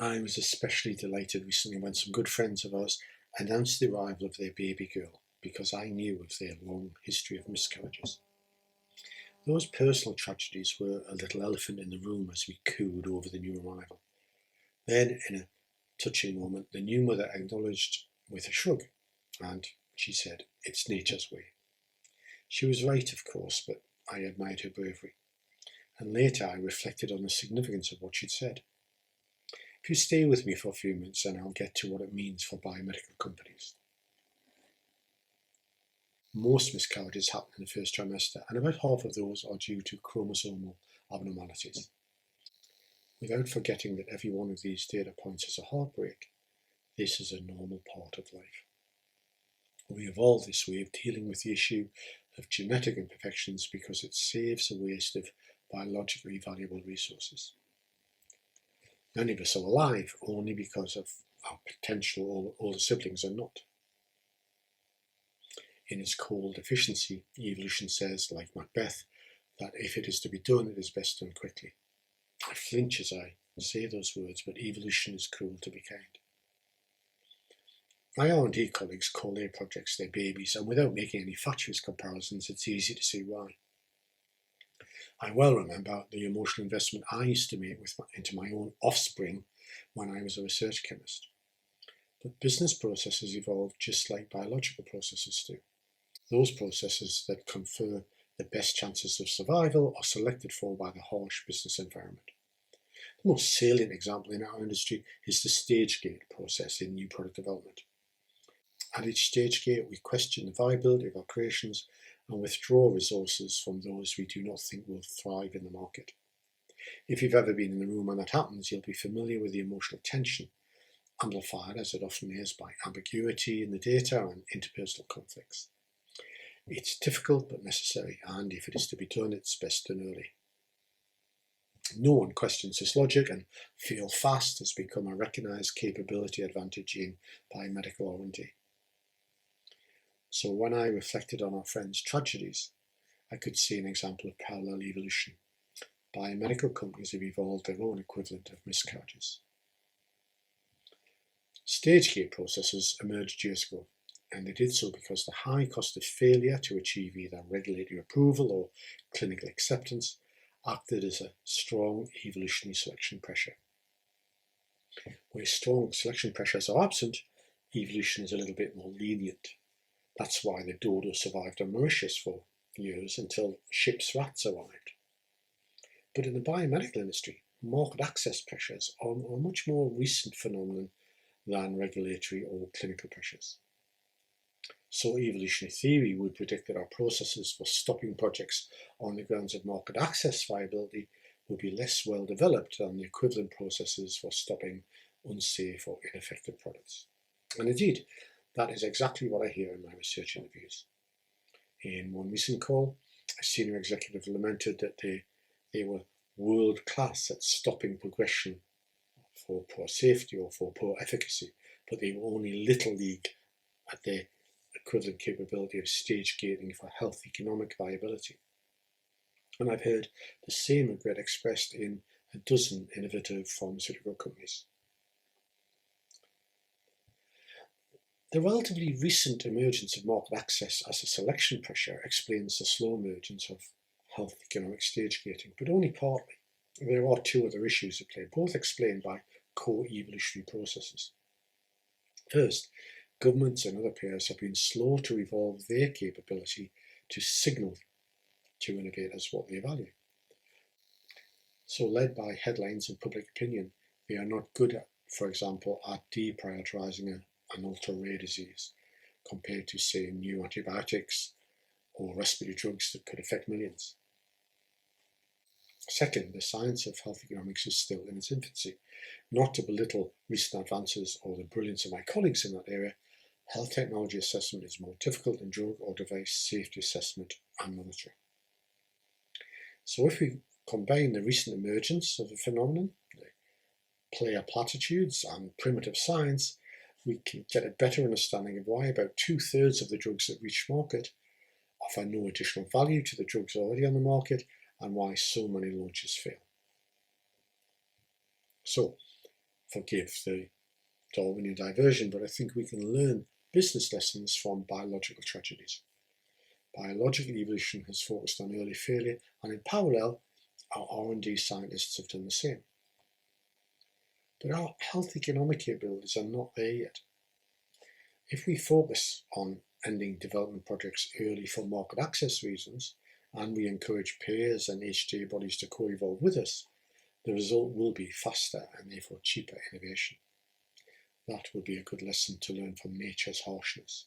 I was especially delighted recently when some good friends of ours announced the arrival of their baby girl because I knew of their long history of miscarriages. Those personal tragedies were a little elephant in the room as we cooed over the new arrival. Then, in a touching moment, the new mother acknowledged with a shrug, and she said, "It's nature's way." She was right, of course, but I admired her bravery. And later I reflected on the significance of what she'd said. If you stay with me for a few minutes, then I'll get to what it means for biomedical companies. Most miscarriages happen in the first trimester, and about half of those are due to chromosomal abnormalities. Without forgetting that every one of these data points is a heartbreak, this is a normal part of life. We evolved this way of dealing with the issue of genetic imperfections because it saves a waste of biologically valuable resources. Many of us are alive only because of our potential older siblings are not. In its cold efficiency, evolution says, like Macbeth, that if it is to be done, it is best done quickly. I flinch as I say those words, but evolution is cruel to be kind. My R&D colleagues call their projects their babies, and without making any fatuous comparisons, it's easy to see why. I well remember the emotional investment I used to make into my own offspring when I was a research chemist. But business processes evolve just like biological processes do. Those processes that confer the best chances of survival are selected for by the harsh business environment. The most salient example in our industry is the stage gate process in new product development. At each stage gate, we question the viability of our creations and withdraw resources from those we do not think will thrive in the market. If you've ever been in the room when that happens, you'll be familiar with the emotional tension, amplified as it often is by ambiguity in the data and interpersonal conflicts. It's difficult but necessary, and if it is to be done, it's best done early. No one questions this logic, and fail fast has become a recognised capability advantage in biomedical R&D. So when I reflected on our friends' tragedies, I could see an example of parallel evolution. Biomedical companies have evolved their own equivalent of miscarriages. Stage gate processes emerged years ago, and they did so because the high cost of failure to achieve either regulatory approval or clinical acceptance acted as a strong evolutionary selection pressure. Where strong selection pressures are absent, evolution is a little bit more lenient. That's why the dodo survived on Mauritius for years until ship's rats arrived. But in the biomedical industry, market access pressures are a much more recent phenomenon than regulatory or clinical pressures. So evolutionary theory would predict that our processes for stopping projects on the grounds of market access viability would be less well developed than the equivalent processes for stopping unsafe or ineffective products. And indeed, that is exactly what I hear in my research interviews. In one recent call, a senior executive lamented that they were world class at stopping progression for poor safety or for poor efficacy, but they were only little league at their equivalent capability of stage gating for health economic viability. And I've heard the same regret expressed in a dozen innovative pharmaceutical companies. The relatively recent emergence of market access as a selection pressure explains the slow emergence of health economic stage gating, but only partly. There are two other issues at play, both explained by co-evolutionary processes. First, governments and other players have been slow to evolve their capability to signal to innovators what they value. So, led by headlines and public opinion, they are not good at, for example, at deprioritising an ultra-rare disease compared to, say, new antibiotics or respiratory drugs that could affect millions. Second, the science of health economics is still in its infancy. Not to belittle recent advances or the brilliance of my colleagues in that area, health technology assessment is more difficult than drug or device safety assessment and monitoring. So if we combine the recent emergence of the phenomenon, the player platitudes and primitive science, we can get a better understanding of why about 2/3 of the drugs that reach market offer no additional value to the drugs already on the market, and why so many launches fail. So, forgive the Darwinian diversion, but I think we can learn business lessons from biological tragedies. Biological evolution has focused on early failure, and in parallel, our R&D scientists have done the same. But our health economic capabilities are not there yet. If we focus on ending development projects early for market access reasons, and we encourage payers and HTA bodies to co-evolve with us, the result will be faster and therefore cheaper innovation. That would be a good lesson to learn from nature's harshness.